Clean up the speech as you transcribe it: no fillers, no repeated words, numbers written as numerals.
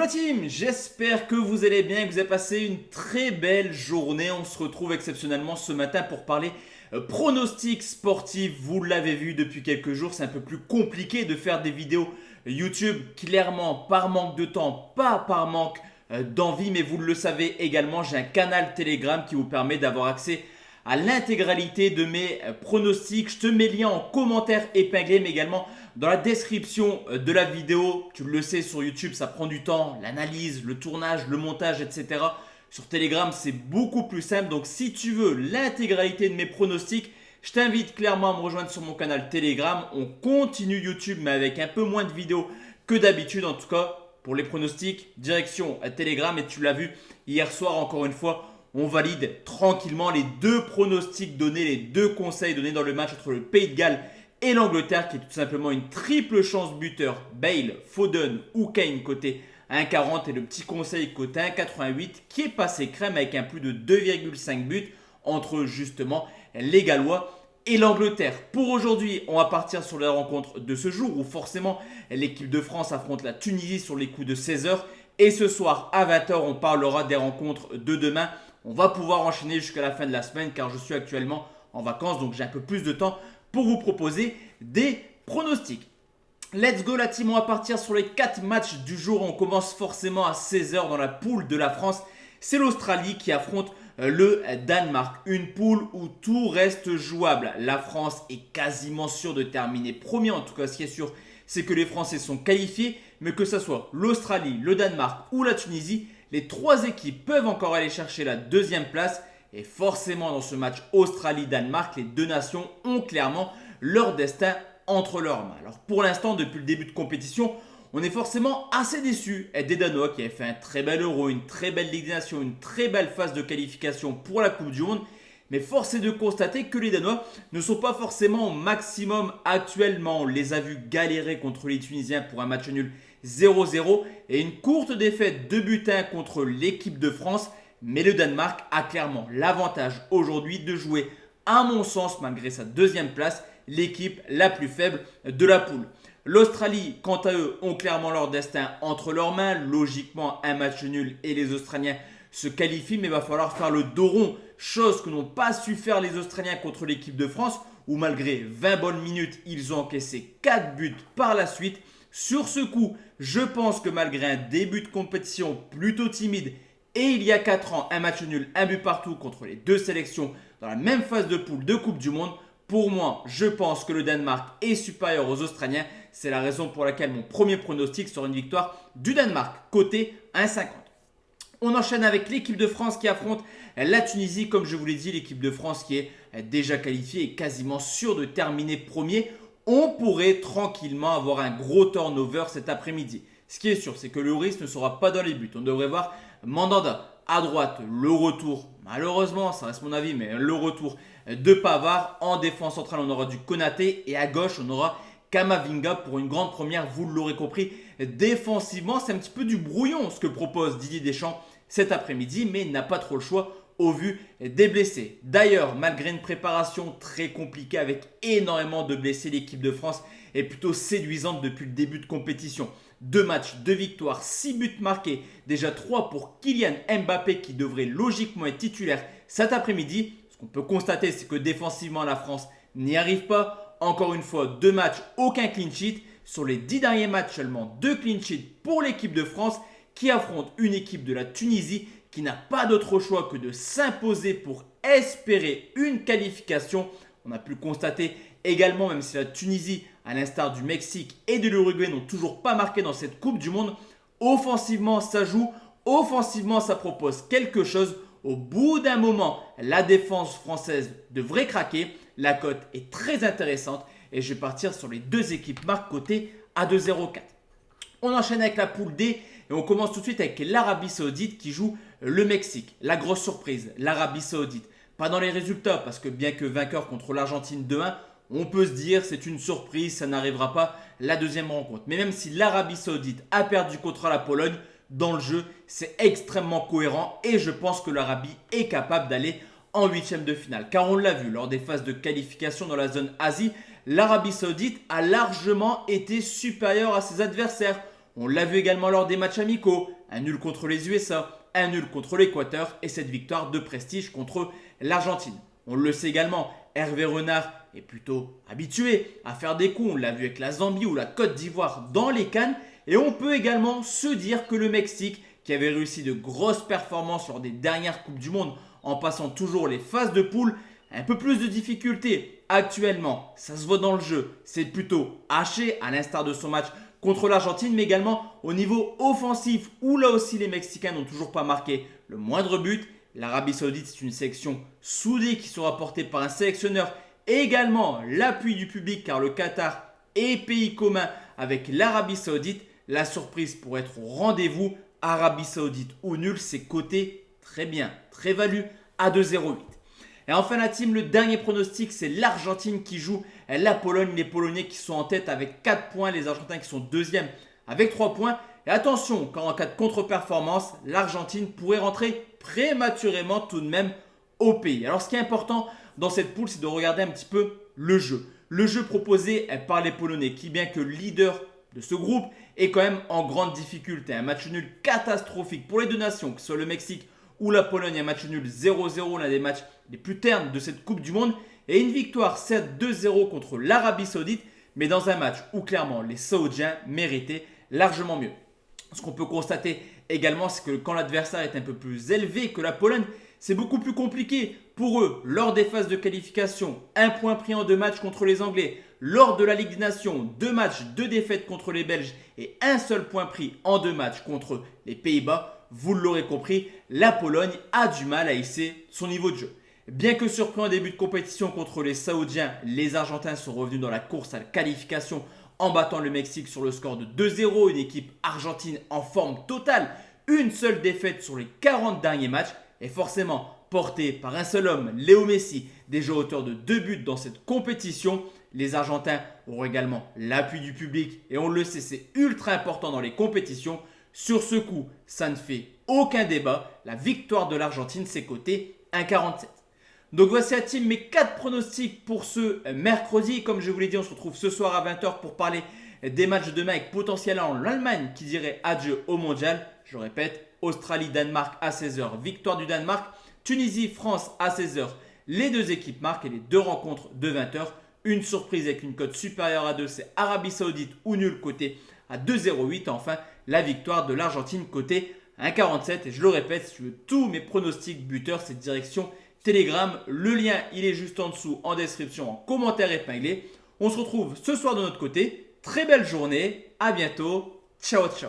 Hello team, j'espère que vous allez bien, que vous avez passé une très belle journée. On se retrouve exceptionnellement ce matin pour parler pronostics sportifs. Vous l'avez vu depuis quelques jours, c'est un peu plus compliqué de faire des vidéos YouTube, clairement par manque de temps, pas par manque d'envie, mais vous le savez également, j'ai un canal Telegram qui vous permet d'avoir accès à l'intégralité de mes pronostics. Je te mets le lien en commentaire épinglé, mais également dans la description de la vidéo. Tu le sais, sur YouTube, ça prend du temps, l'analyse, le tournage, le montage, etc. Sur Telegram, c'est beaucoup plus simple. Donc, si tu veux l'intégralité de mes pronostics, je t'invite clairement à me rejoindre sur mon canal Telegram. On continue YouTube, mais avec un peu moins de vidéos que d'habitude. En tout cas, pour les pronostics, direction à Telegram. Et tu l'as vu hier soir, encore une fois, on valide tranquillement les deux pronostics donnés, les deux conseils donnés dans le match entre le Pays de Galles et l'Angleterre, qui est tout simplement une triple chance buteur. Bale, Foden ou Kane côté 1,40 et le petit conseil côté 1,88 qui est passé crème avec un plus de 2,5 buts entre justement les Gallois et l'Angleterre. Pour aujourd'hui, on va partir sur la rencontre de ce jour où forcément l'équipe de France affronte la Tunisie sur les coups de 16h. Et ce soir à 20h, on parlera des rencontres de demain. On va pouvoir enchaîner jusqu'à la fin de la semaine car je suis actuellement en vacances, donc j'ai un peu plus de temps pour vous proposer des pronostics. Let's go la team, on va partir sur les 4 matchs du jour. On commence forcément à 16h dans la poule de la France. C'est l'Australie qui affronte le Danemark. Une poule où tout reste jouable. La France est quasiment sûre de terminer premier. En tout cas, ce qui est sûr, c'est que les Français sont qualifiés. Mais que ce soit l'Australie, le Danemark ou la Tunisie, les 3 équipes peuvent encore aller chercher la deuxième place. Et forcément, dans ce match Australie-Danemark, les deux nations ont clairement leur destin entre leurs mains. Alors pour l'instant, depuis le début de compétition, on est forcément assez déçus des Danois qui avaient fait un très bel Euro, une très belle Ligue des Nations, une très belle phase de qualification pour la Coupe du Monde. Mais force est de constater que les Danois ne sont pas forcément au maximum actuellement. On les a vus galérer contre les Tunisiens pour un match nul 0-0 et une courte défaite de but 1 contre l'équipe de France. Mais le Danemark a clairement l'avantage aujourd'hui de jouer, à mon sens, malgré sa deuxième place, l'équipe la plus faible de la poule. L'Australie, quant à eux, ont clairement leur destin entre leurs mains. Logiquement, un match nul et les Australiens se qualifient, mais il va falloir faire le dos rond, chose que n'ont pas su faire les Australiens contre l'équipe de France, où malgré 20 bonnes minutes, ils ont encaissé 4 buts par la suite. Sur ce coup, je pense que malgré un début de compétition plutôt timide, et il y a 4 ans, un match nul, un but partout contre les deux sélections dans la même phase de poule de Coupe du Monde. Pour moi, je pense que le Danemark est supérieur aux Australiens. C'est la raison pour laquelle mon premier pronostic sera une victoire du Danemark, côté 1,50. On enchaîne avec l'équipe de France qui affronte la Tunisie. Comme je vous l'ai dit, l'équipe de France qui est déjà qualifiée et quasiment sûre de terminer premier. On pourrait tranquillement avoir un gros turnover cet après-midi. Ce qui est sûr, c'est que le risque ne sera pas dans les buts. On devrait voir Mandanda à droite, le retour, malheureusement, ça reste mon avis, mais le retour de Pavard. En défense centrale, on aura du Konaté et à gauche, on aura Kamavinga pour une grande première. Vous l'aurez compris, défensivement, c'est un petit peu du brouillon ce que propose Didier Deschamps cet après-midi, mais il n'a pas trop le choix au vu des blessés. D'ailleurs, malgré une préparation très compliquée avec énormément de blessés, l'équipe de France est plutôt séduisante depuis le début de compétition. 2 matchs, 2 victoires, 6 buts marqués, déjà 3 pour Kylian Mbappé qui devrait logiquement être titulaire cet après-midi. Ce qu'on peut constater, c'est que défensivement, la France n'y arrive pas. Encore une fois, 2 matchs, aucun clean sheet. Sur les 10 derniers matchs, seulement 2 clean sheets pour l'équipe de France qui affronte une équipe de la Tunisie qui n'a pas d'autre choix que de s'imposer pour espérer une qualification. On a pu le constater également, même si la Tunisie, à l'instar du Mexique et de l'Uruguay, n'ont toujours pas marqué dans cette Coupe du Monde. Offensivement, ça joue. Offensivement, ça propose quelque chose. Au bout d'un moment, la défense française devrait craquer. La cote est très intéressante et je vais partir sur les deux équipes marques cotées à 2,04. On enchaîne avec la poule D et on commence tout de suite avec l'Arabie Saoudite qui joue le Mexique. La grosse surprise, l'Arabie Saoudite. Pas dans les résultats parce que bien que vainqueur contre l'Argentine 2-1, on peut se dire c'est une surprise, ça n'arrivera pas la deuxième rencontre. Mais même si l'Arabie Saoudite a perdu contre la Pologne, dans le jeu, c'est extrêmement cohérent et je pense que l'Arabie est capable d'aller en huitième de finale. Car on l'a vu lors des phases de qualification dans la zone Asie, l'Arabie Saoudite a largement été supérieure à ses adversaires. On l'a vu également lors des matchs amicaux. un nul contre les USA, un nul contre l'Équateur et cette victoire de prestige contre l'Argentine. On le sait également, Hervé Renard est plutôt habitué à faire des coups. On l'a vu avec la Zambie ou la Côte d'Ivoire dans les CAN. Et on peut également se dire que le Mexique, qui avait réussi de grosses performances lors des dernières Coupes du Monde en passant toujours les phases de poule, a un peu plus de difficultés actuellement. Ça se voit dans le jeu. C'est plutôt haché à l'instar de son match contre l'Argentine, mais également au niveau offensif où là aussi les Mexicains n'ont toujours pas marqué le moindre but. L'Arabie Saoudite, c'est une sélection soudée qui sera portée par un sélectionneur et également l'appui du public car le Qatar est pays commun avec l'Arabie Saoudite. La surprise pourrait être au rendez-vous. Arabie Saoudite ou nul, c'est coté très bien, très valu à 2,08. Et enfin la team, le dernier pronostic, c'est l'Argentine qui joue la Pologne. Les Polonais qui sont en tête avec 4 points, les Argentins qui sont deuxièmes avec 3 points. Et attention, car en cas de contre-performance, l'Argentine pourrait rentrer prématurément tout de même au pays. Alors ce qui est important dans cette poule, c'est de regarder un petit peu le jeu. Le jeu proposé par les Polonais, qui bien que leader de ce groupe, est quand même en grande difficulté. Un match nul catastrophique pour les deux nations, que ce soit le Mexique ou la Pologne. Un match nul 0-0, l'un des matchs les plus ternes de cette Coupe du Monde. Et une victoire certes 2-0 contre l'Arabie Saoudite, mais dans un match où clairement les Saoudiens méritaient largement mieux. Ce qu'on peut constater également, c'est que quand l'adversaire est un peu plus élevé que la Pologne, c'est beaucoup plus compliqué pour eux lors des phases de qualification. Un point pris en 2 matchs contre les Anglais. Lors de la Ligue des Nations, 2 matchs, 2 défaites contre les Belges et un seul point pris en 2 matchs contre les Pays-Bas. Vous l'aurez compris, la Pologne a du mal à hisser son niveau de jeu. Bien que surpris en début de compétition contre les Saoudiens, les Argentins sont revenus dans la course à la qualification en battant le Mexique sur le score de 2-0. Une équipe argentine en forme totale. Une seule défaite sur les 40 derniers matchs. Et forcément, porté par un seul homme, Léo Messi, déjà auteur de 2 buts dans cette compétition. Les Argentins auront également l'appui du public. Et on le sait, c'est ultra important dans les compétitions. Sur ce coup, ça ne fait aucun débat. La victoire de l'Argentine, c'est coté 1,47. Donc voici la team, mes 4 pronostics pour ce mercredi. Comme je vous l'ai dit, on se retrouve ce soir à 20h pour parler des matchs de demain avec potentiellement l'Allemagne qui dirait adieu au mondial. Je répète, Australie-Danemark à 16h, victoire du Danemark. Tunisie-France à 16h, les 2 équipes marquent et les 2 rencontres de 20h. Une surprise avec une cote supérieure à 2, c'est Arabie Saoudite ou nul coté à 2,08. Enfin, la victoire de l'Argentine coté 1,47. Et je le répète, si tu veux tous mes pronostics buteurs, c'est direction Telegram. Le lien, il est juste en dessous en description, en commentaire épinglé. On se retrouve ce soir de notre côté. Très belle journée. À bientôt. Ciao, ciao.